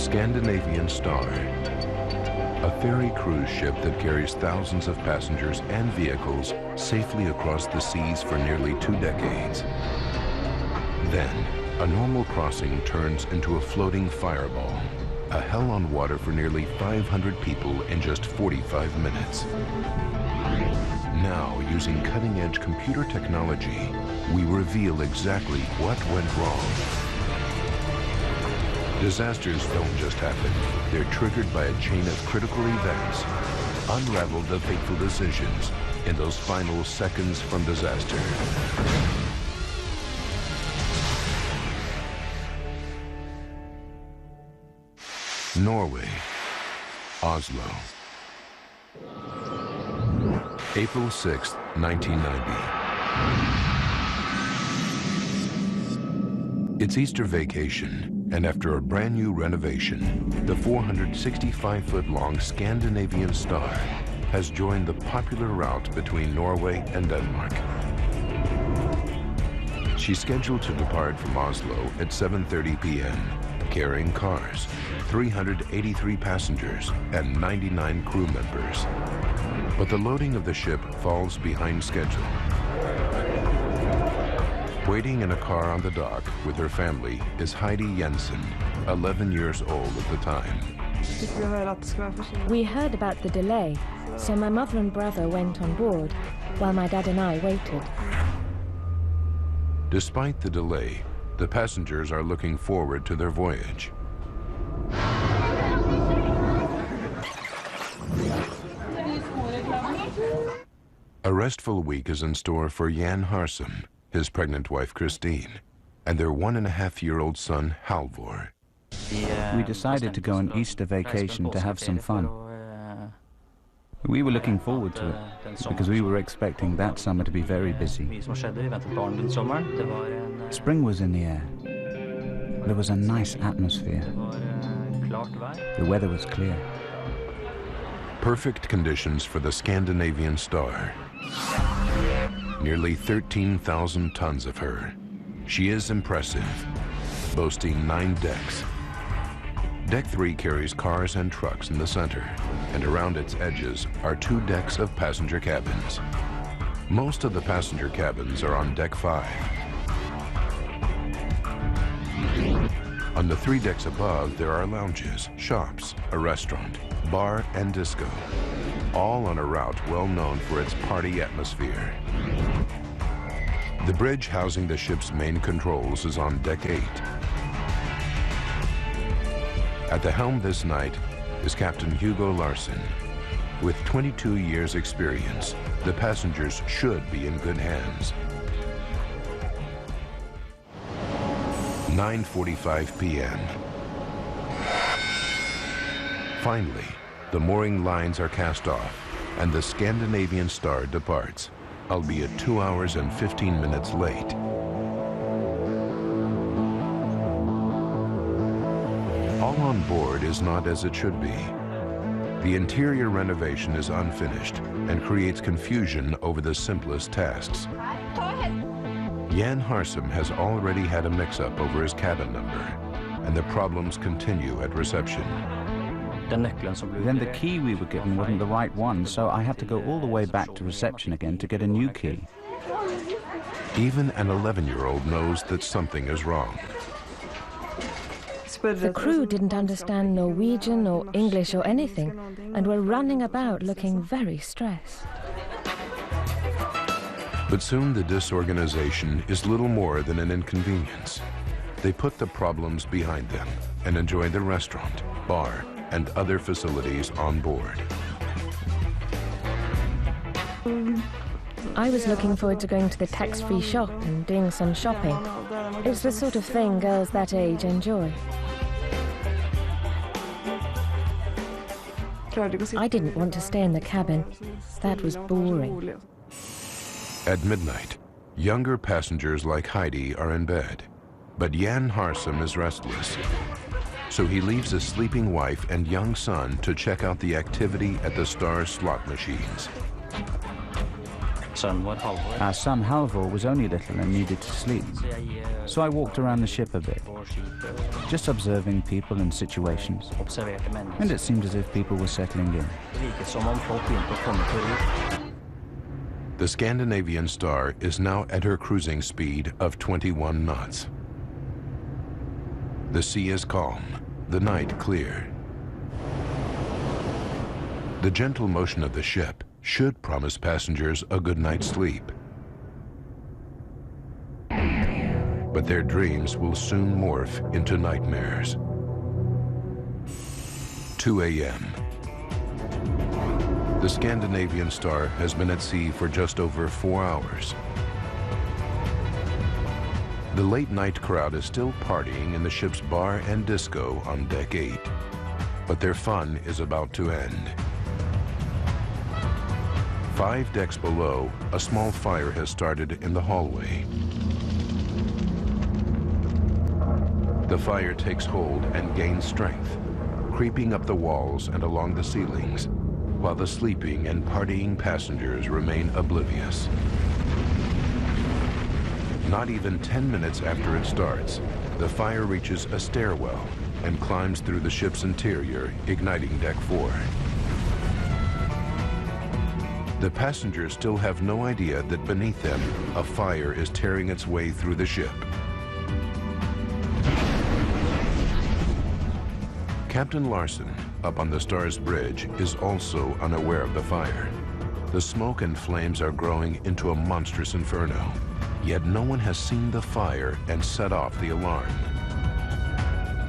Scandinavian Star, a ferry cruise ship that carries thousands of passengers and vehicles safely across the seas for nearly 2 decades. Then, a normal crossing turns into a floating fireball, a hell on water for nearly 500 people in just 45 minutes. Now, using cutting-edge computer technology, we reveal exactly what went wrong. Disasters don't just happen. They're triggered by a chain of critical events. Unravel the fateful decisions in those final seconds from disaster. Norway, Oslo. April 6, 1990. It's Easter vacation, and after a brand new renovation, the 465-foot-long Scandinavian Star has joined the popular route between Norway and Denmark. She's scheduled to depart from Oslo at 7:30 p.m., carrying cars, 383 passengers, and 99 crew members. But the loading of the ship falls behind schedule. Waiting in a car on the dock with her family is Heidi Jensen, 11 years old at the time. We heard about the delay, so my mother and brother went on board, while my dad and I waited. Despite the delay, the passengers are looking forward to their voyage. A restful week is in store for Jan Harsum, his pregnant wife Christine, and their 1.5-year-old son Halvor. We decided to go on Easter vacation to have some fun. We were looking forward to it, because we were expecting that summer to be very busy. Spring was in the air. There was a nice atmosphere. The weather was clear. Perfect conditions for the Scandinavian Star. Nearly 13,000 tons of her. She is impressive, boasting 9 decks. Deck 3 carries cars and trucks in the center, and around its edges are 2 decks of passenger cabins. Most of the passenger cabins are on Deck 5. On the 3 decks above, there are lounges, shops, a restaurant, bar, and disco, all on a route well known for its party atmosphere. The bridge housing the ship's main controls is on Deck 8. At the helm this night is Captain Hugo Larsen. With 22 years' experience, the passengers should be in good hands. 9:45 p.m. Finally, the mooring lines are cast off, and the Scandinavian Star departs, albeit 2 hours and 15 minutes late. All on board is not as it should be. The interior renovation is unfinished and creates confusion over the simplest tasks. Jan Harsum has already had a mix-up over his cabin number, and the problems continue at reception. Then the key we were given wasn't the right one, so I had to go all the way back to reception again to get a new key. Even an 11-year-old knows that something is wrong. The crew didn't understand Norwegian or English or anything, and were running about looking very stressed. But soon the disorganization is little more than an inconvenience. They put the problems behind them and enjoy the restaurant, bar, and other facilities on board. I was looking forward to going to the tax-free shop and doing some shopping. It's the sort of thing girls that age enjoy. I didn't want to stay in the cabin. That was boring. At midnight, younger passengers like Heidi are in bed, but Jan Harsum is restless. So he leaves his sleeping wife and young son to check out the activity at the Star's slot machines. Our son Halvor was only little and needed to sleep, so I walked around the ship a bit, just observing people and situations, and it seemed as if people were settling in. The Scandinavian Star is now at her cruising speed of 21 knots. The sea is calm, the night clear. The gentle motion of the ship should promise passengers a good night's sleep. But their dreams will soon morph into nightmares. 2 a.m. The Scandinavian Star has been at sea for just over 4 hours. The late-night crowd is still partying in the ship's bar and disco on Deck 8, but their fun is about to end. 5 decks below, a small fire has started in the hallway. The fire takes hold and gains strength, creeping up the walls and along the ceilings, while the sleeping and partying passengers remain oblivious. Not even 10 minutes after it starts, the fire reaches a stairwell and climbs through the ship's interior, igniting Deck 4. The passengers still have no idea that beneath them, a fire is tearing its way through the ship. Captain Larson, up on the Star's bridge, is also unaware of the fire. The smoke and flames are growing into a monstrous inferno, yet no one has seen the fire and set off the alarm.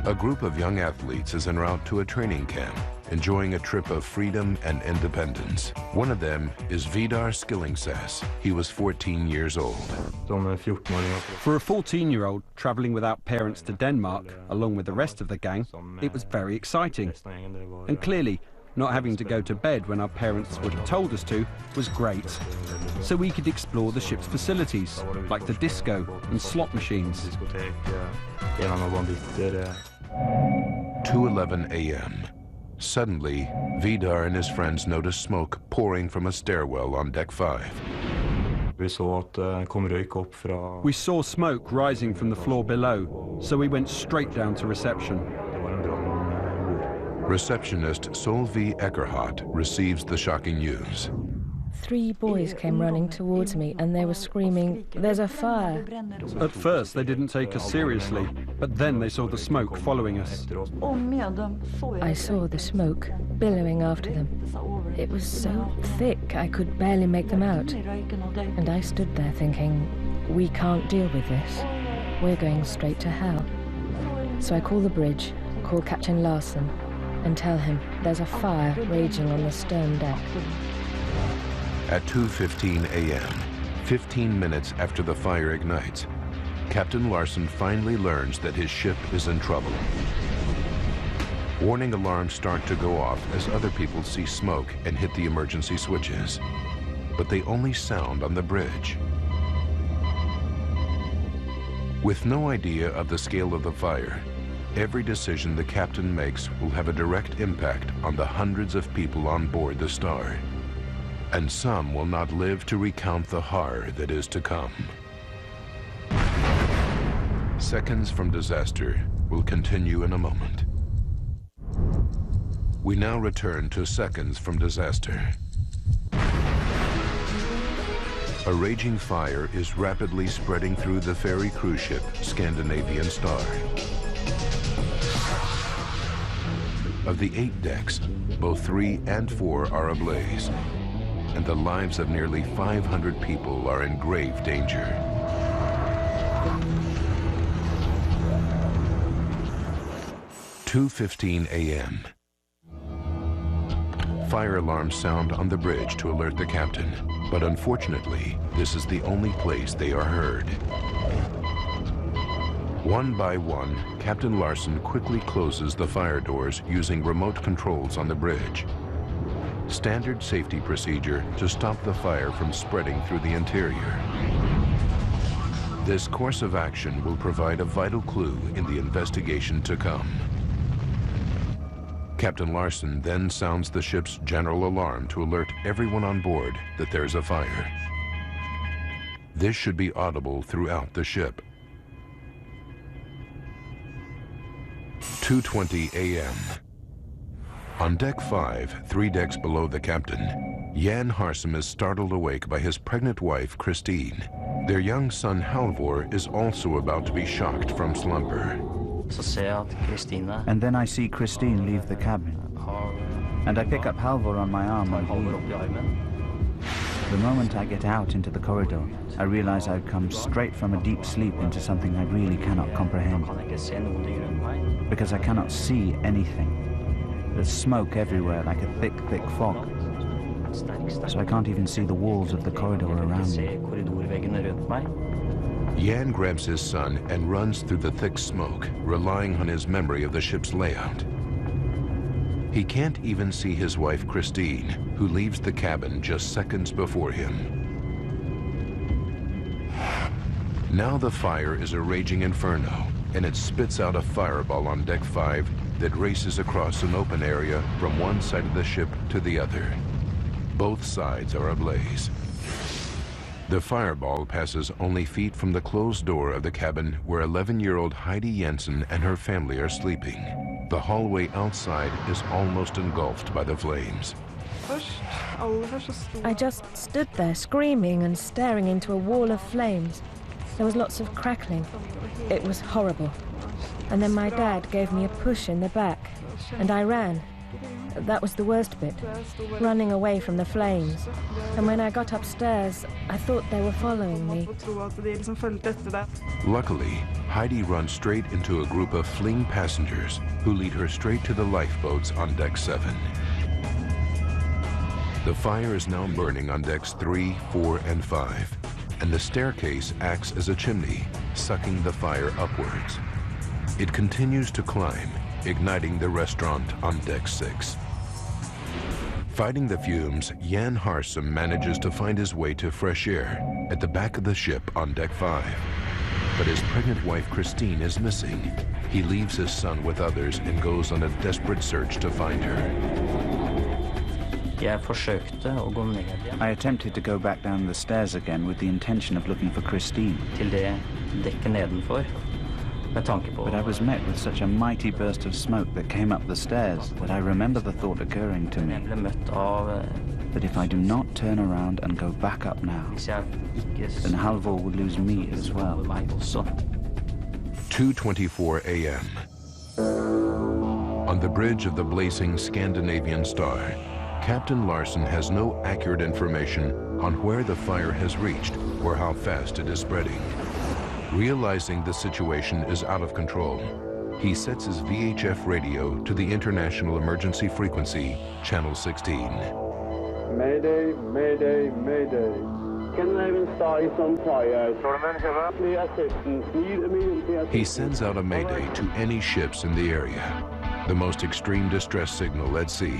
A group of young athletes is en route to a training camp, enjoying a trip of freedom and independence. One of them is Vidar Skillingsæs. He was 14 years old. For a 14-year-old traveling without parents to Denmark, along with the rest of the gang, it was very exciting. And clearly, not having to go to bed when our parents would have told us to was great. So we could explore the ship's facilities, like the disco and slot machines. 2:11 a.m. Suddenly, Vidar and his friends notice smoke pouring from a stairwell on Deck 5. We saw smoke rising from the floor below, so we went straight down to reception. Receptionist Solveig Eckerhart receives the shocking news. 3 boys came running towards me and they were screaming, "There's a fire!" At first they didn't take us seriously, but then they saw the smoke following us. I saw the smoke billowing after them. It was so thick I could barely make them out. And I stood there thinking, we can't deal with this. We're going straight to hell. So I call the bridge, call Captain Larson, and tell him there's a fire raging on the stern deck. At 2:15 a.m., 15 minutes after the fire ignites, Captain Larson finally learns that his ship is in trouble. Warning alarms start to go off as other people see smoke and hit the emergency switches, but they only sound on the bridge. With no idea of the scale of the fire, every decision the captain makes will have a direct impact on the hundreds of people on board the Star. And some will not live to recount the horror that is to come. Seconds from disaster will continue in a moment. We now return to seconds from disaster. A raging fire is rapidly spreading through the ferry cruise ship Scandinavian Star. Of the 8 decks, both 3 and 4 are ablaze, and the lives of nearly 500 people are in grave danger. – 2:15 a.m. Fire alarms sound on the bridge to alert the captain, but unfortunately, this is the only place they are heard. One by one, Captain Larson quickly closes the fire doors using remote controls on the bridge. Standard safety procedure to stop the fire from spreading through the interior. This course of action will provide a vital clue in the investigation to come. Captain Larson then sounds the ship's general alarm to alert everyone on board that there's a fire. This should be audible throughout the ship. 2:20 a.m. On deck 5, 3 decks below the captain, Jan Harsum is startled awake by his pregnant wife, Christine. Their young son, Halvor, is also about to be shocked from slumber. And then I see Christine leave the cabin. And I pick up Halvor on my arm and hold him. The moment I get out into the corridor, I realize I've come straight from a deep sleep into something I really cannot comprehend. Because I cannot see anything. There's smoke everywhere like a thick, thick fog. So I can't even see the walls of the corridor around me. Jan grabs his son and runs through the thick smoke, relying on his memory of the ship's layout. He can't even see his wife, Christine, who leaves the cabin just seconds before him. Now the fire is a raging inferno, and it spits out a fireball on deck 5 that races across an open area from one side of the ship to the other. Both sides are ablaze. The fireball passes only feet from the closed door of the cabin where 11-year-old Heidi Jensen and her family are sleeping. The hallway outside is almost engulfed by the flames. I just stood there screaming and staring into a wall of flames. There was lots of crackling. It was horrible. And then my dad gave me a push in the back, and I ran. That was the worst bit, running away from the flames. And when I got upstairs, I thought they were following me. Luckily, Heidi runs straight into a group of fleeing passengers who lead her straight to the lifeboats on deck 7. The fire is now burning on decks 3, 4, and 5, and the staircase acts as a chimney, sucking the fire upwards. It continues to climb, igniting the restaurant on deck 6. Fighting the fumes, Jan Harsum manages to find his way to fresh air at the back of the ship on deck 5. But his pregnant wife Christine is missing. He leaves his son with others and goes on a desperate search to find her. I attempted to go back down the stairs again with the intention of looking for Christine. But I was met with such a mighty burst of smoke that came up the stairs that I remember the thought occurring to me that if I do not turn around and go back up now, then Halvor will lose me as well. 2:24 a.m. On the bridge of the blazing Scandinavian Star, Captain Larsen has no accurate information on where the fire has reached or how fast it is spreading. Realizing the situation is out of control, he sets his VHF radio to the international emergency frequency, channel 16. Mayday, mayday, mayday. Scandinavian Star is on fire. Please assistance. Need immediate assistance. He sends out a mayday to any ships in the area, the most extreme distress signal at sea.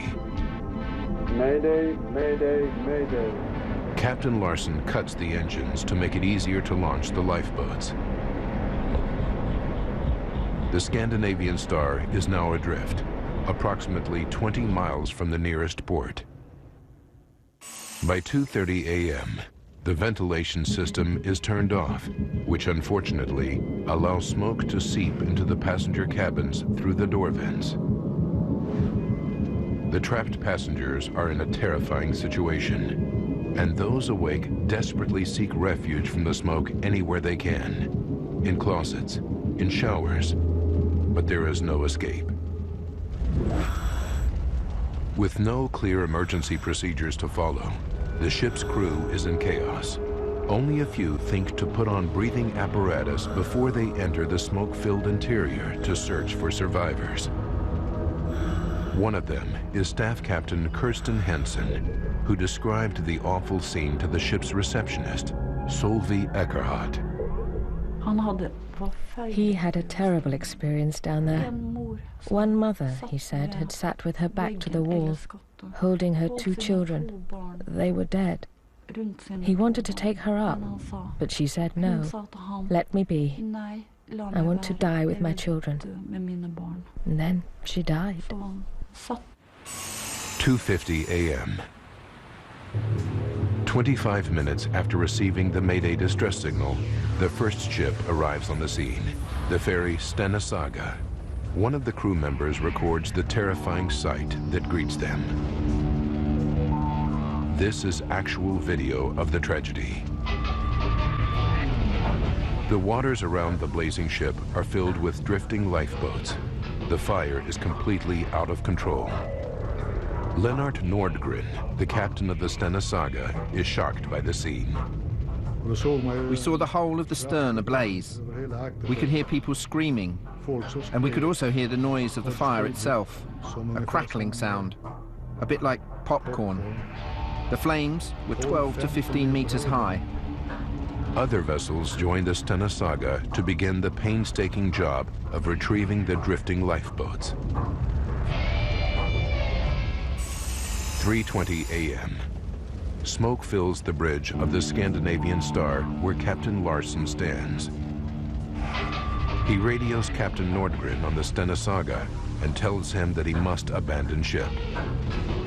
Mayday, mayday, mayday. Captain Larsen cuts the engines to make it easier to launch the lifeboats. The Scandinavian Star is now adrift, approximately 20 miles from the nearest port. By 2:30 a.m., the ventilation system is turned off, which unfortunately allows smoke to seep into the passenger cabins through the door vents. The trapped passengers are in a terrifying situation, and those awake desperately seek refuge from the smoke anywhere they can, in closets, in showers, but there is no escape. With no clear emergency procedures to follow, the ship's crew is in chaos. Only a few think to put on breathing apparatus before they enter the smoke-filled interior to search for survivors. One of them is Staff Captain Kirsten Hansen, who described the awful scene to the ship's receptionist, Solveig Eckerhardt. He had a terrible experience down there. One mother, he said, had sat with her back to the wall, holding her 2 children. They were dead. He wanted to take her up, but she said no. Let me be. I want to die with my children. And then she died. 2:50 a.m. 25 minutes after receiving the Mayday distress signal, the first ship arrives on the scene, the ferry Stena Saga. One of the crew members records the terrifying sight that greets them. This is actual video of the tragedy. The waters around the blazing ship are filled with drifting lifeboats. The fire is completely out of control. Lennart Nordgren, the captain of the Stena Saga, is shocked by the scene. We saw the whole of the stern ablaze. We could hear people screaming, and we could also hear the noise of the fire itself, a crackling sound, a bit like popcorn. The flames were 12 to 15 meters high. Other vessels join the Stena Saga to begin the painstaking job of retrieving the drifting lifeboats. 3:20 a.m. Smoke fills the bridge of the Scandinavian Star where Captain Larsen stands. He radios Captain Nordgren on the Stena Saga and tells him that he must abandon ship.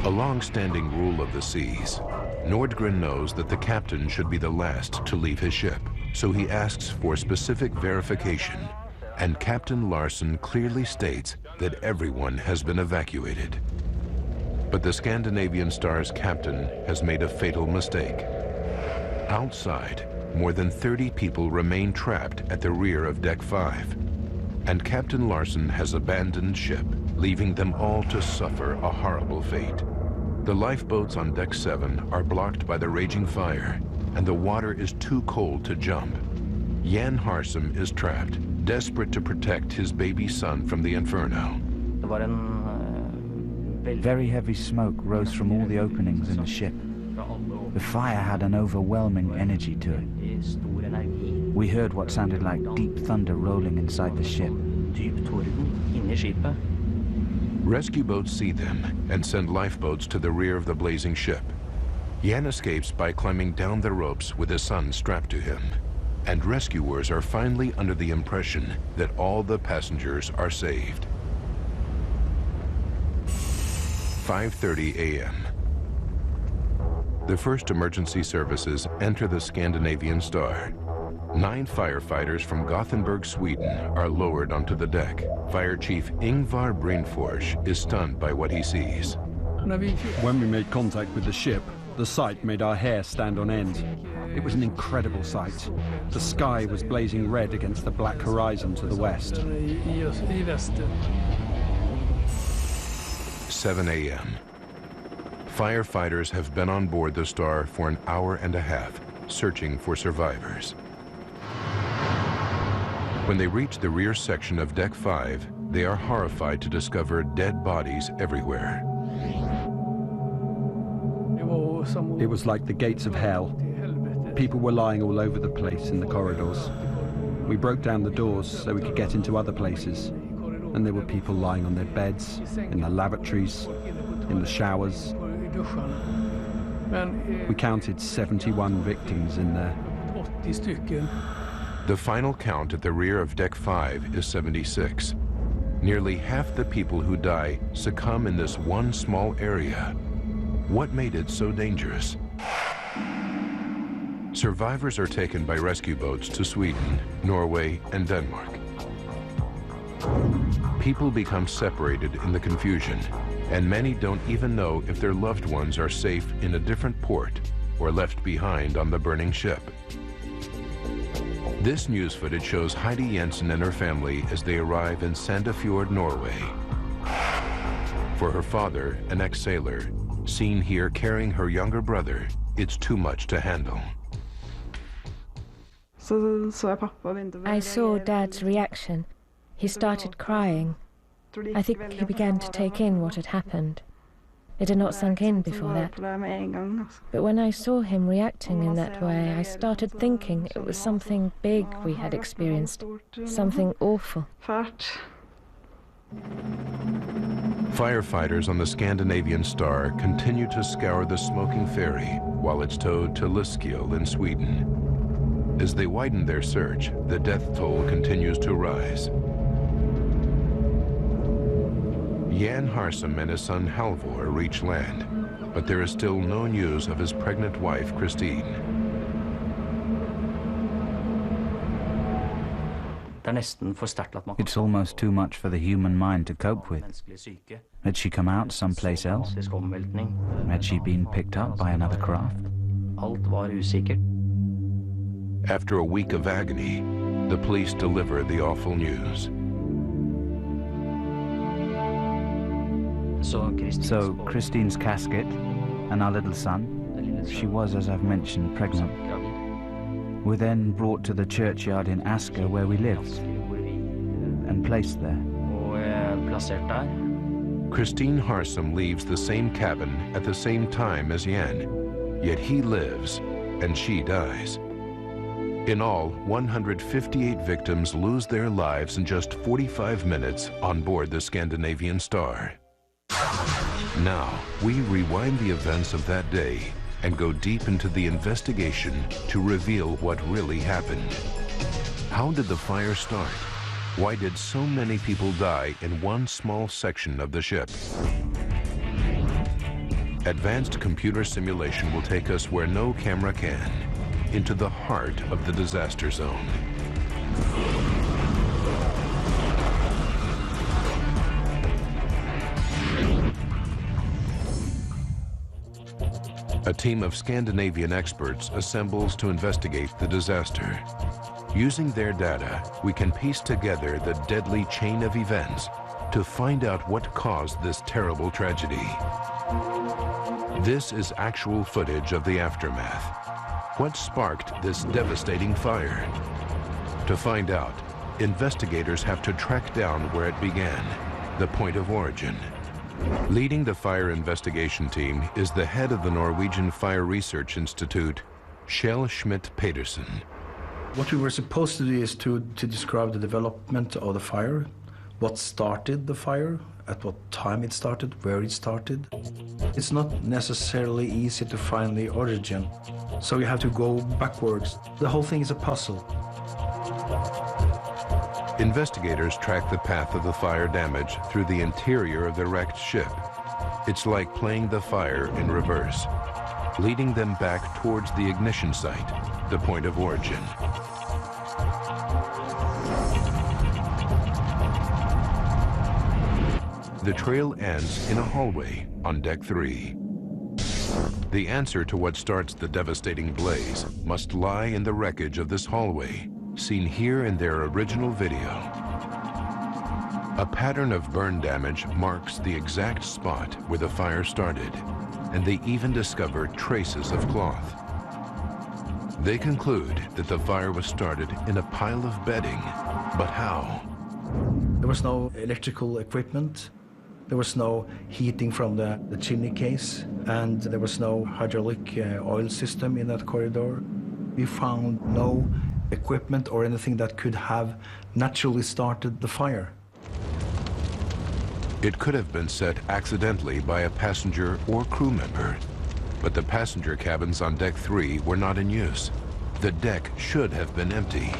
A long-standing rule of the seas, Nordgren knows that the captain should be the last to leave his ship, so he asks for specific verification, and Captain Larsen clearly states that everyone has been evacuated. But the Scandinavian Star's captain has made a fatal mistake. Outside, more than 30 people remain trapped at the rear of Deck 5, and Captain Larsen has abandoned ship, leaving them all to suffer a horrible fate. The lifeboats on Deck 7 are blocked by the raging fire, and the water is too cold to jump. Jan Harsum is trapped, desperate to protect his baby son from the inferno. Very heavy smoke rose from all the openings in the ship. The fire had an overwhelming energy to it. We heard what sounded like deep thunder rolling inside the ship. Rescue boats see them and send lifeboats to the rear of the blazing ship. Jan escapes by climbing down the ropes with his son strapped to him. And rescuers are finally under the impression that all the passengers are saved. 5:30 a.m. The first emergency services enter the Scandinavian Star. 9 firefighters from Gothenburg, Sweden are lowered onto the deck. Fire Chief Ingvar Brynfors is stunned by what he sees. When we made contact with the ship, the sight made our hair stand on end. It was an incredible sight. The sky was blazing red against the black horizon to the west. 7 a.m. Firefighters have been on board the Star for an hour and a half, searching for survivors. When they reach the rear section of Deck 5, they are horrified to discover dead bodies everywhere. It was like the gates of hell. People were lying all over the place in the corridors. We broke down the doors so we could get into other places, and there were people lying on their beds, in the lavatories, in the showers. We counted 71 victims in there. The final count at the rear of Deck 5 is 76. Nearly half the people who die succumb in this one small area. What made it so dangerous? Survivors are taken by rescue boats to Sweden, Norway, and Denmark. People become separated in the confusion, and many don't even know if their loved ones are safe in a different port or left behind on the burning ship. This news footage shows Heidi Jensen and her family as they arrive in Sandefjord, Norway. For her father, an ex-sailor, seen here carrying her younger brother, it's too much to handle. I saw Dad's reaction. He started crying. I think he began to take in what had happened. It had not sunk in before that. But when I saw him reacting in that way, I started thinking it was something big we had experienced, something awful. Firefighters on the Scandinavian Star continue to scour the smoking ferry while it's towed to Lysekil in Sweden. As they widen their search, the death toll continues to rise. Jan Harsum and his son Halvor reach land. but there is still no news of his pregnant wife, Christine. It's almost too much for the human mind to cope with. Had she come out someplace else? Had she been picked up by another craft? After a week of agony, the police deliver the awful news. So Christine's casket and our little son, she was, as I've mentioned, pregnant, were then brought to the churchyard in Asker where we lived and placed there. Christine Harsum leaves the same cabin at the same time as Jan, yet he lives and she dies. In all, 158 victims lose their lives in just 45 minutes on board the Scandinavian Star. Now, we rewind the events of that day and go deep into the investigation to reveal what really happened. How did the fire start? Why did so many people die in one small section of the ship? Advanced computer simulation will take us where no camera can, into the heart of the disaster zone. A team of Scandinavian experts assembles to investigate the disaster. Using their data, we can piece together the deadly chain of events to find out what caused this terrible tragedy. This is actual footage of the aftermath. What sparked this devastating fire? To find out, investigators have to track down where it began, the point of origin. Leading the fire investigation team is the head of the Norwegian Fire Research Institute, Kjell Schmidt-Pedersen. What we were supposed to do is to describe the development of the fire, what started the fire, at what time it started, where it started. It's not necessarily easy to find the origin, so you have to go backwards. The whole thing is a puzzle. Investigators track the path of the fire damage through the interior of the wrecked ship. It's like playing the fire in reverse, leading them back towards the ignition site, the point of origin. The trail ends in a hallway on deck 3. The answer to what starts the devastating blaze must lie in the wreckage of this hallway, seen here in their original video. A pattern of burn damage marks the exact spot where the fire started, and they even discover traces of cloth. They conclude that the fire was started in a pile of bedding, but how? There was no electrical equipment. There was no heating from the chimney case, and there was no hydraulic oil system in that corridor. We found no equipment or anything that could have naturally started the fire. It could have been set accidentally by a passenger or crew member, but the passenger cabins on deck 3 were not in use. The deck should have been empty.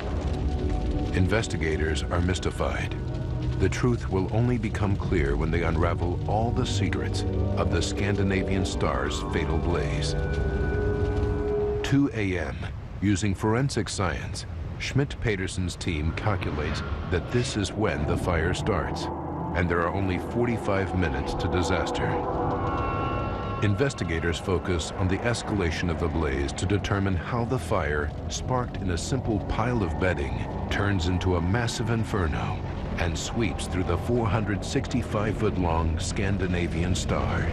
Investigators are mystified. The truth will only become clear when they unravel all the secrets of the Scandinavian Star's fatal blaze. 2 a.m. Using forensic science, Schmidt-Pedersen's team calculates that this is when the fire starts, and there are only 45 minutes to disaster. Investigators focus on the escalation of the blaze to determine how the fire, sparked in a simple pile of bedding, turns into a massive inferno and sweeps through the 465-foot-long Scandinavian Star.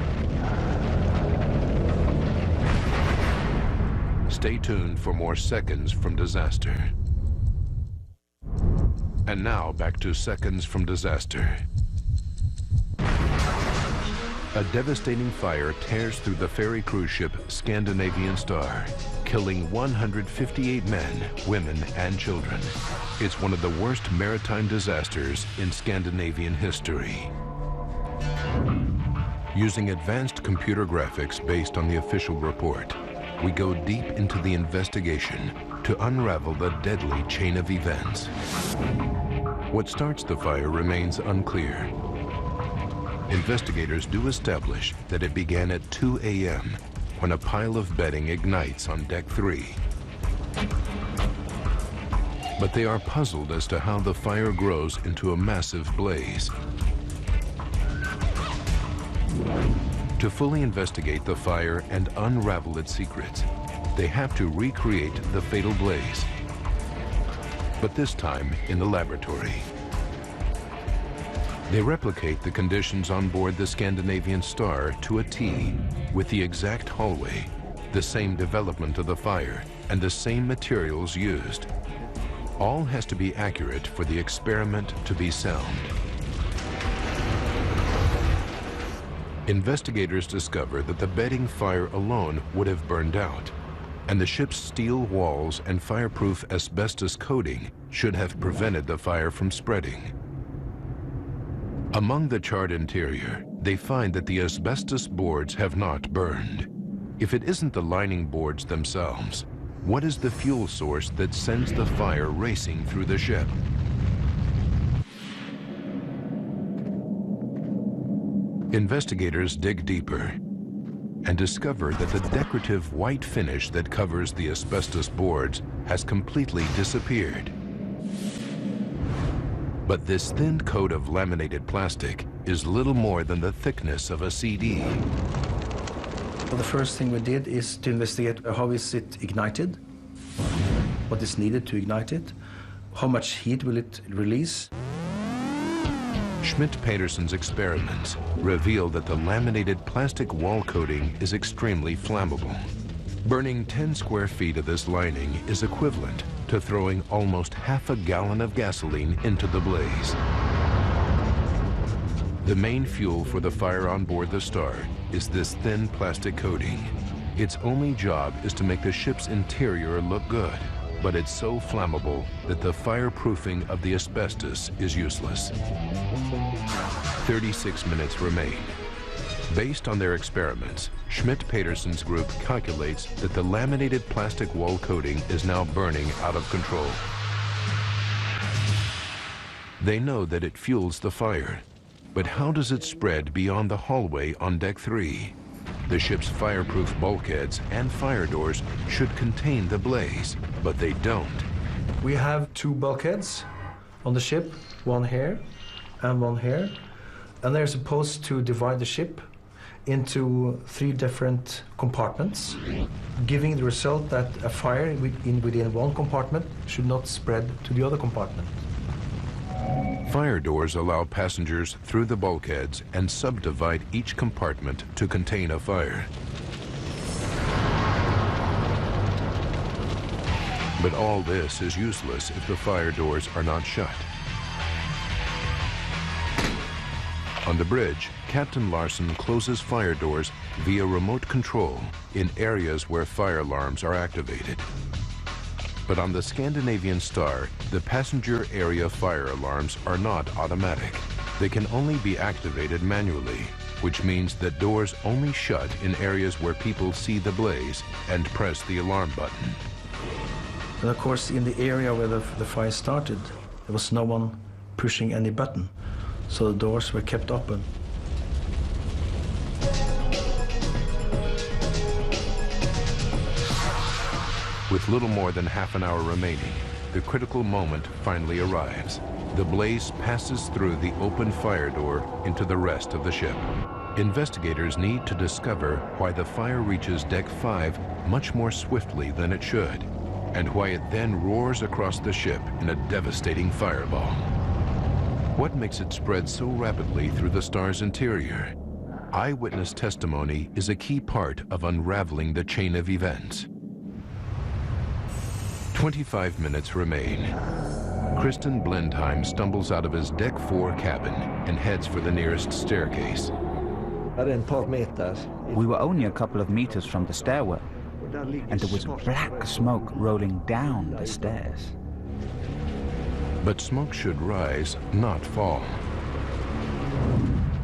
Stay tuned for more Seconds from Disaster. And now back to Seconds from Disaster. A devastating fire tears through the ferry cruise ship Scandinavian Star, killing 158 men, women, and children. It's one of the worst maritime disasters in Scandinavian history. Using advanced computer graphics based on the official report, we go deep into the investigation to unravel the deadly chain of events. What starts the fire remains unclear. Investigators do establish that it began at 2 a.m. when a pile of bedding ignites on deck 3. But they are puzzled as to how the fire grows into a massive blaze. To fully investigate the fire and unravel its secrets, they have to recreate the fatal blaze, but this time in the laboratory. They replicate the conditions on board the Scandinavian Star to a T, with the exact hallway, the same development of the fire, and the same materials used. All has to be accurate for the experiment to be sound. Investigators discover that the bedding fire alone would have burned out, and the ship's steel walls and fireproof asbestos coating should have prevented the fire from spreading. Among the charred interior, they find that the asbestos boards have not burned. If it isn't the lining boards themselves, what is the fuel source that sends the fire racing through the ship? Investigators dig deeper and discover that the decorative white finish that covers the asbestos boards has completely disappeared. But this thin coat of laminated plastic is little more than the thickness of a CD. The first thing we did is to investigate how is it ignited, what is needed to ignite it, how much heat will it release. Schmidt-Peterson's experiments reveal that the laminated plastic wall coating is extremely flammable. Burning 10 square feet of this lining is equivalent to throwing almost half a gallon of gasoline into the blaze. The main fuel for the fire on board the Star is this thin plastic coating. Its only job is to make the ship's interior look good, but it's so flammable that the fireproofing of the asbestos is useless. 36 minutes remain. Based on their experiments, Schmidt-Peterson's group calculates that the laminated plastic wall coating is now burning out of control. They know that it fuels the fire, but how does it spread beyond the hallway on deck 3? The ship's fireproof bulkheads and fire doors should contain the blaze, but they don't. We have 2 bulkheads on the ship, one here and one here, and they're supposed to divide the ship into 3 different compartments, giving the result that a fire within one compartment should not spread to the other compartment. Fire doors allow passengers through the bulkheads and subdivide each compartment to contain a fire. But all this is useless if the fire doors are not shut. On the bridge, Captain Larson closes fire doors via remote control in areas where fire alarms are activated. But on the Scandinavian Star, the passenger area fire alarms are not automatic. They can only be activated manually, which means that doors only shut in areas where people see the blaze and press the alarm button. And of course, in the area where the fire started, there was no one pushing any button, so the doors were kept open. With little more than half an hour remaining, the critical moment finally arrives. The blaze passes through the open fire door into the rest of the ship. Investigators need to discover why the fire reaches deck 5 much more swiftly than it should, and why it then roars across the ship in a devastating fireball. What makes it spread so rapidly through the Star's interior? Eyewitness testimony is a key part of unraveling the chain of events. 25 minutes remain. Kristen Blindheim stumbles out of his deck 4 cabin and heads for the nearest staircase. We were only a couple of meters from the stairwell, and there was black smoke rolling down the stairs. But smoke should rise, not fall.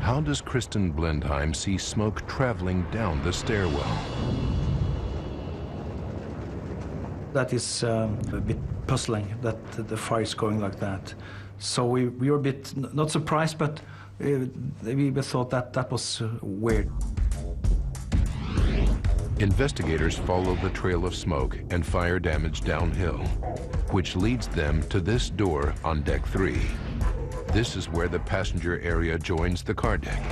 How does Kristen Blindheim see smoke traveling down the stairwell? That is a bit puzzling, that the fire is going like that. So we were a bit, not surprised, but We thought that was weird. Investigators follow the trail of smoke and fire damage downhill, which leads them to this door on deck 3. This is where the passenger area joins the car deck.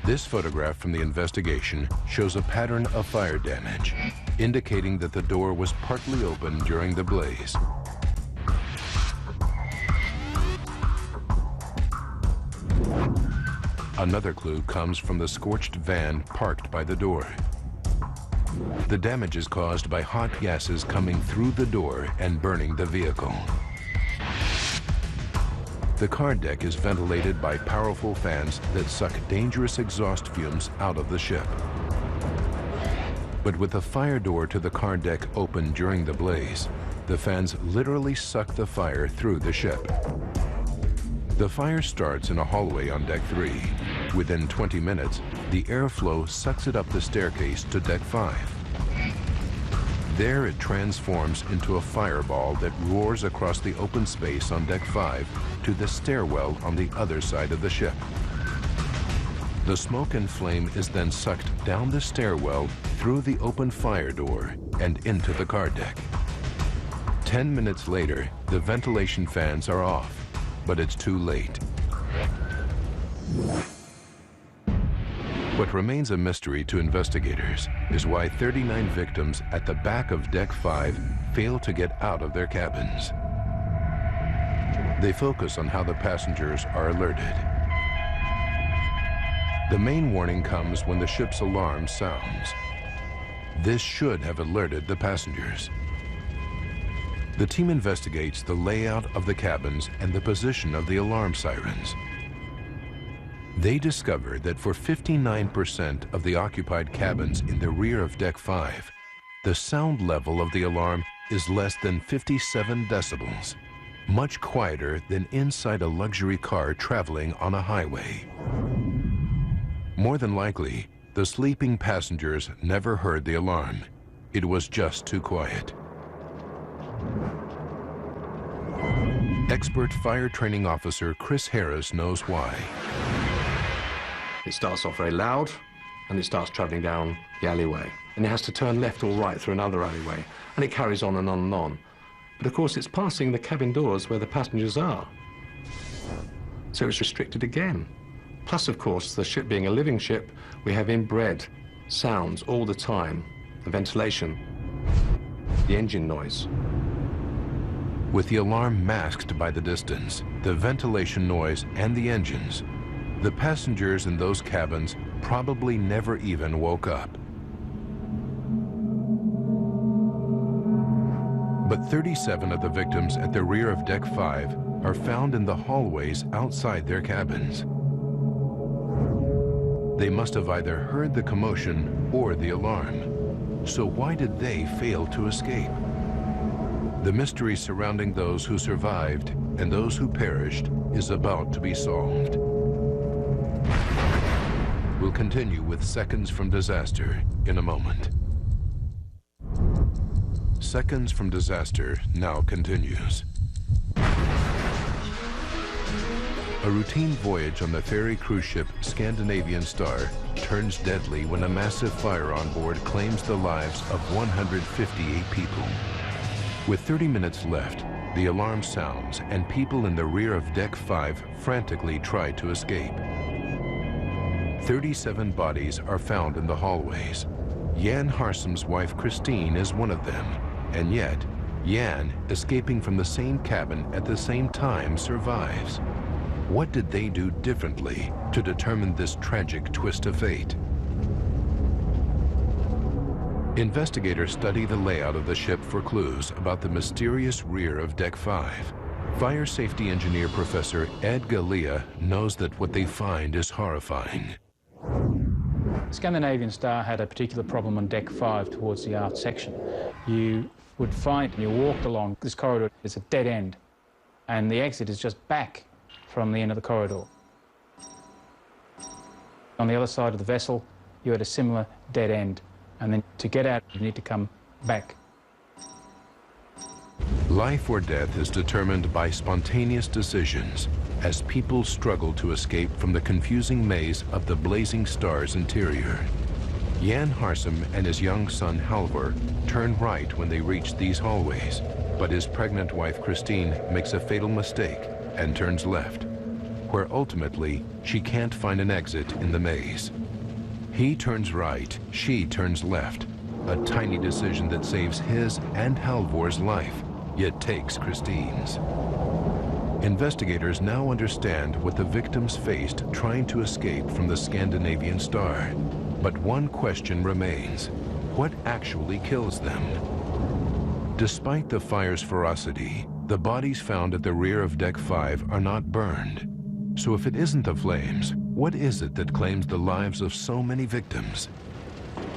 This photograph from the investigation shows a pattern of fire damage, indicating that the door was partly open during the blaze. Another clue comes from the scorched van parked by the door. The damage is caused by hot gases coming through the door and burning the vehicle. The car deck is ventilated by powerful fans that suck dangerous exhaust fumes out of the ship. But with the fire door to the car deck open during the blaze, the fans literally suck the fire through the ship. The fire starts in a hallway on deck 3. Within 20 minutes, the airflow sucks it up the staircase to deck 5. There it transforms into a fireball that roars across the open space on deck 5 to the stairwell on the other side of the ship. The smoke and flame is then sucked down the stairwell through the open fire door and into the car deck. 10 minutes later, the ventilation fans are off, but it's too late. What remains a mystery to investigators is why 39 victims at the back of Deck 5 fail to get out of their cabins. They focus on how the passengers are alerted. The main warning comes when the ship's alarm sounds. This should have alerted the passengers. The team investigates the layout of the cabins and the position of the alarm sirens. They discover that for 59% of the occupied cabins in the rear of Deck 5, the sound level of the alarm is less than 57 decibels, much quieter than inside a luxury car traveling on a highway. More than likely, the sleeping passengers never heard the alarm. It was just too quiet. Expert fire training officer Chris Harris knows why. It starts off very loud, and it starts travelling down the alleyway. And it has to turn left or right through another alleyway, and it carries on and on and on. But of course, it's passing the cabin doors where the passengers are. So it's restricted again. Plus, of course, the ship being a living ship, we have inbred sounds all the time. The ventilation, the engine noise. With the alarm masked by the distance, the ventilation noise, and the engines, the passengers in those cabins probably never even woke up. But 37 of the victims at the rear of Deck 5 are found in the hallways outside their cabins. They must have either heard the commotion or the alarm. So why did they fail to escape? The mystery surrounding those who survived and those who perished is about to be solved. We'll continue with Seconds from Disaster in a moment. Seconds from Disaster now continues. A routine voyage on the ferry cruise ship Scandinavian Star turns deadly when a massive fire on board claims the lives of 158 people. With 30 minutes left, the alarm sounds and people in the rear of Deck 5 frantically try to escape. 37 bodies are found in the hallways. Jan Harsum's wife Christine is one of them, and yet Jan, escaping from the same cabin at the same time, survives. What did they do differently to determine this tragic twist of fate? Investigators study the layout of the ship for clues about the mysterious rear of Deck 5. Fire safety engineer Professor Ed Galea knows that what they find is horrifying. Scandinavian Star had a particular problem on Deck 5 towards the aft section. You would find, and you walked along this corridor, it's a dead end, and the exit is just back from the end of the corridor. On the other side of the vessel, you had a similar dead end, and then to get out, you need to come back. Life or death is determined by spontaneous decisions, as people struggle to escape from the confusing maze of the blazing star's interior. Jan Harsum and his young son Halvor turn right when they reach these hallways, but his pregnant wife Christine makes a fatal mistake and turns left, where ultimately she can't find an exit in the maze. He turns right, she turns left, a tiny decision that saves his and Halvor's life, yet takes Christine's. Investigators now understand what the victims faced trying to escape from the Scandinavian Star. But one question remains: what actually kills them? Despite the fire's ferocity, the bodies found at the rear of Deck 5 are not burned. So if it isn't the flames, what is it that claims the lives of so many victims?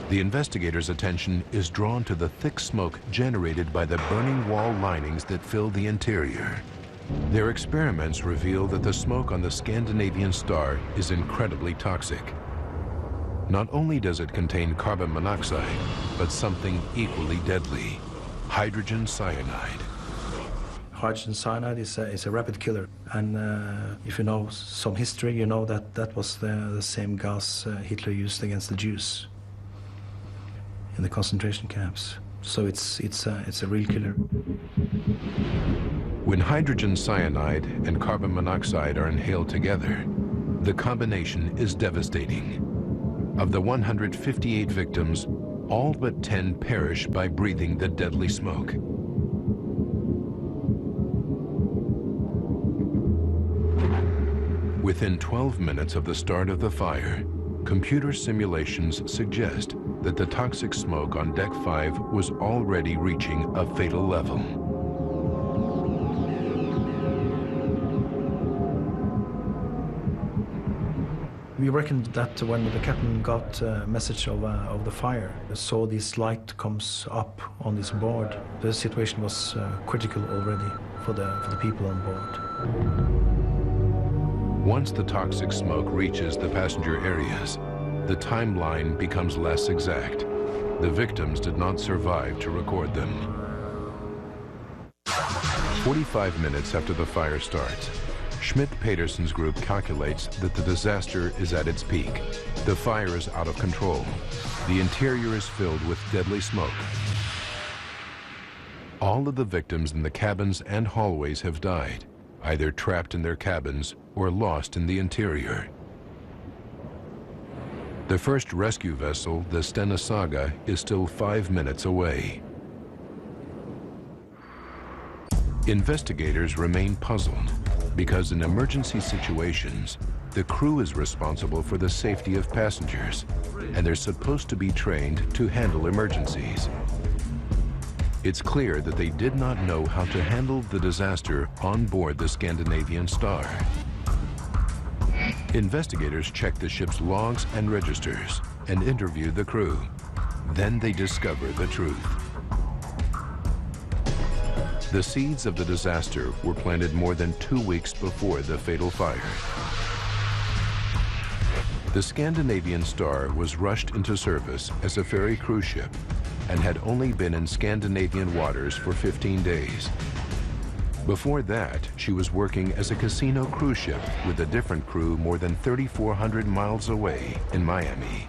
The investigators' attention is drawn to the thick smoke generated by the burning wall linings that fill the interior. Their experiments reveal that the smoke on the Scandinavian Star is incredibly toxic. Not only does it contain carbon monoxide, but something equally deadly: hydrogen cyanide. Hydrogen cyanide is a rapid killer, and if you know some history, you know that that was the same gas Hitler used against the Jews in the concentration camps. So it's a real killer. When hydrogen cyanide and carbon monoxide are inhaled together, the combination is devastating. Of the 158 victims, all but 10 perish by breathing the deadly smoke. Within 12 minutes of the start of the fire, computer simulations suggest that the toxic smoke on Deck 5 was already reaching a fatal level. We reckoned that when the captain got a message of the fire, saw this light comes up on this board, the situation was critical already for the people on board. Once the toxic smoke reaches the passenger areas, the timeline becomes less exact. The victims did not survive to record them. 45 minutes after the fire starts, Schmidt-Peterson's group calculates that the disaster is at its peak. The fire is out of control. The interior is filled with deadly smoke. All of the victims in the cabins and hallways have died, either trapped in their cabins or lost in the interior. The first rescue vessel, the Stena Saga, is still 5 minutes away. Investigators remain puzzled because in emergency situations, the crew is responsible for the safety of passengers, and they're supposed to be trained to handle emergencies. It's clear that they did not know how to handle the disaster on board the Scandinavian Star. Investigators check the ship's logs and registers and interview the crew. Then they discover the truth. The seeds of the disaster were planted more than 2 weeks before the fatal fire. The Scandinavian Star was rushed into service as a ferry cruise ship and had only been in Scandinavian waters for 15 days. Before that, she was working as a casino cruise ship with a different crew more than 3,400 miles away in Miami.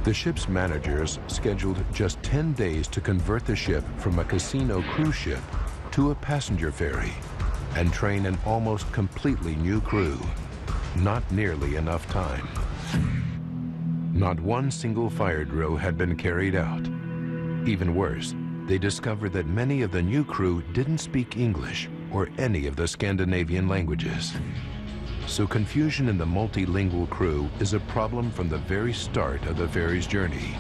The ship's managers scheduled just 10 days to convert the ship from a casino cruise ship to a passenger ferry and train an almost completely new crew. Not nearly enough time. Not one single fire drill had been carried out. Even worse, they discovered that many of the new crew didn't speak English or any of the Scandinavian languages. So confusion in the multilingual crew is a problem from the very start of the ferry's journey.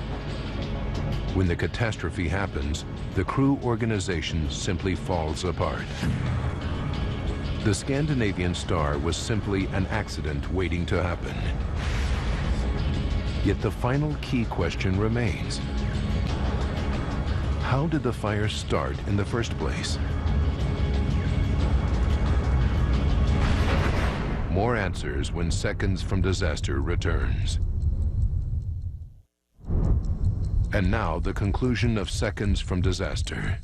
When the catastrophe happens, the crew organization simply falls apart. The Scandinavian Star was simply an accident waiting to happen. Yet the final key question remains. How did the fire start in the first place? More answers when Seconds from Disaster returns. And now the conclusion of Seconds from Disaster.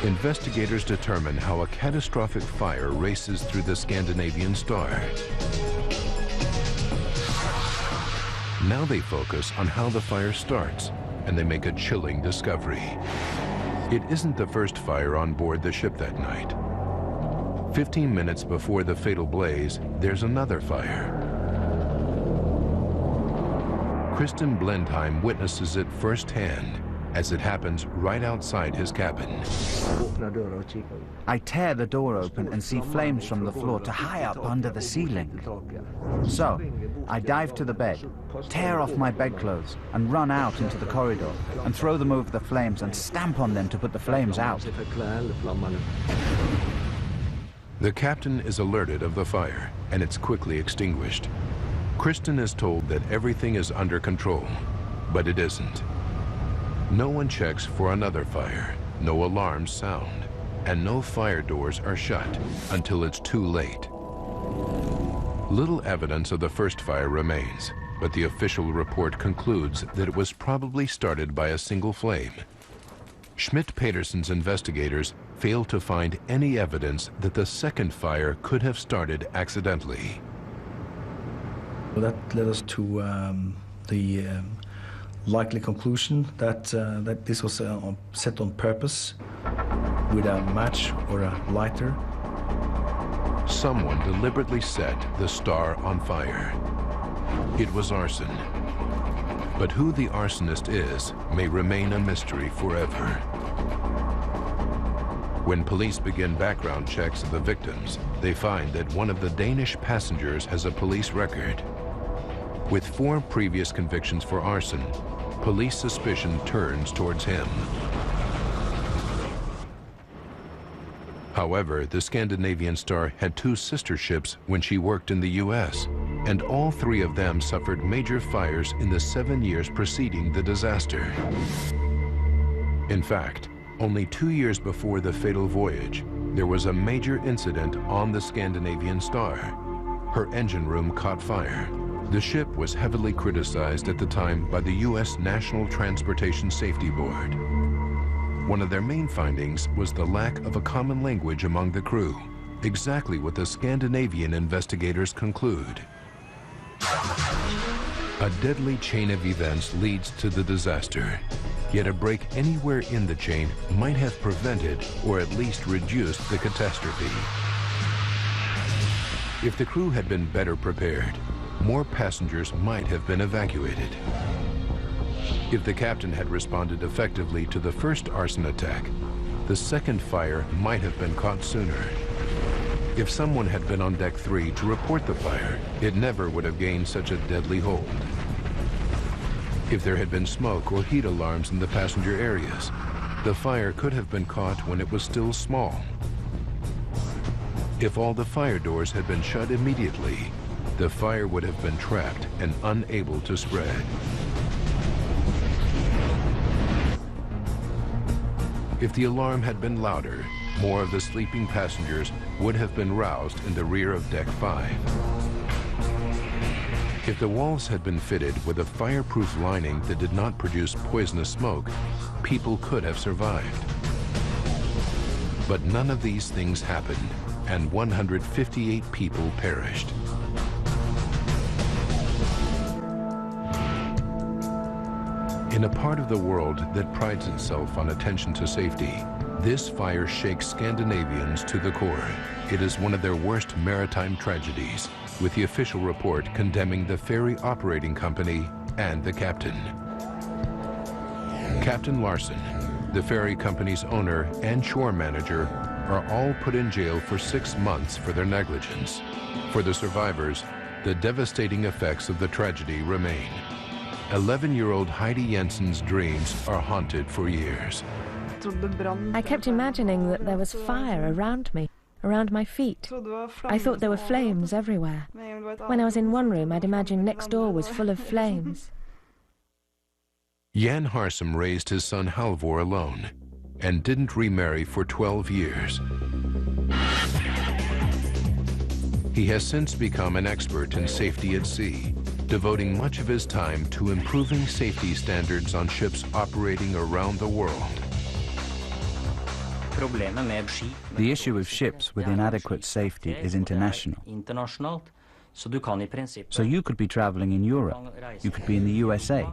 investigators determine how a catastrophic fire races through the Scandinavian Star. Now they focus on how the fire starts, and they make a chilling discovery. It isn't the first fire on board the ship that night. 15 minutes before the fatal blaze, there's another fire. Kristen Blendheim witnesses it firsthand as it happens right outside his cabin. I tear the door open and see flames from the floor to high up under the ceiling. So, I dive to the bed, tear off my bedclothes, and run out into the corridor, and throw them over the flames and stamp on them to put the flames out. The captain is alerted of the fire, and it's quickly extinguished. Kristen is told that everything is under control, but it isn't. No one checks for another fire, no alarms sound, and no fire doors are shut until it's too late. Little evidence of the first fire remains, but the official report concludes that it was probably started by a single flame. Schmidt-Peterson's investigators failed to find any evidence that the second fire could have started accidentally. That led us to the likely conclusion that this was set on purpose with a match or a lighter. Someone deliberately set the Star on fire. It was arson. But who the arsonist is may remain a mystery forever. When police begin background checks of the victims, they find that one of the Danish passengers has a police record. With 4 previous convictions for arson, police suspicion turns towards him. However, the Scandinavian Star had 2 sister ships when she worked in the US, and all 3 of them suffered major fires in the 7 years preceding the disaster. In fact, only 2 years before the fatal voyage, there was a major incident on the Scandinavian Star. Her engine room caught fire. The ship was heavily criticized at the time by the US National Transportation Safety Board. One of their main findings was the lack of a common language among the crew, exactly what the Scandinavian investigators conclude. A deadly chain of events leads to the disaster, yet a break anywhere in the chain might have prevented or at least reduced the catastrophe. If the crew had been better prepared, more passengers might have been evacuated. If the captain had responded effectively to the first arson attack, the second fire might have been caught sooner. If someone had been on deck 3 to report the fire, it never would have gained such a deadly hold. If there had been smoke or heat alarms in the passenger areas, the fire could have been caught when it was still small. If all the fire doors had been shut immediately, the fire would have been trapped and unable to spread. If the alarm had been louder, more of the sleeping passengers would have been roused in the rear of deck 5. If the walls had been fitted with a fireproof lining that did not produce poisonous smoke, people could have survived. But none of these things happened, and 158 people perished. In a part of the world that prides itself on attention to safety, this fire shakes Scandinavians to the core. It is one of their worst maritime tragedies, with the official report condemning the ferry operating company and the captain. Captain Larson, the ferry company's owner and shore manager, are all put in jail for 6 months for their negligence. For the survivors, the devastating effects of the tragedy remain. 11-year-old Heidi Jensen's dreams are haunted for years. I kept imagining that there was fire around me, around my feet. I thought there were flames everywhere. When I was in one room, I'd imagine next door was full of flames. Jan Harsum raised his son Halvor alone and didn't remarry for 12 years. He has since become an expert in safety at sea, devoting much of his time to improving safety standards on ships operating around the world. The issue of ships with inadequate safety is international. So you could be traveling in Europe, you could be in the USA,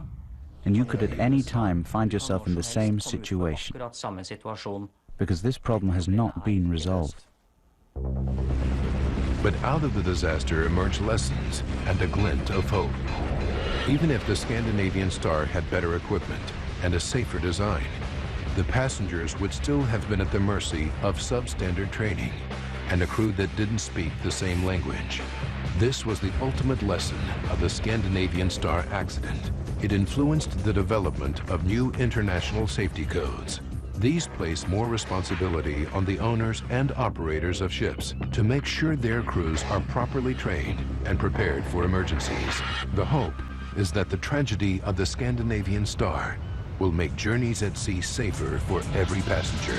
and you could at any time find yourself in the same situation, because this problem has not been resolved. But out of the disaster emerged lessons and a glint of hope. Even if the Scandinavian Star had better equipment and a safer design, the passengers would still have been at the mercy of substandard training and a crew that didn't speak the same language. This was the ultimate lesson of the Scandinavian Star accident. It influenced the development of new international safety codes. These place more responsibility on the owners and operators of ships to make sure their crews are properly trained and prepared for emergencies. The hope is that the tragedy of the Scandinavian Star will make journeys at sea safer for every passenger.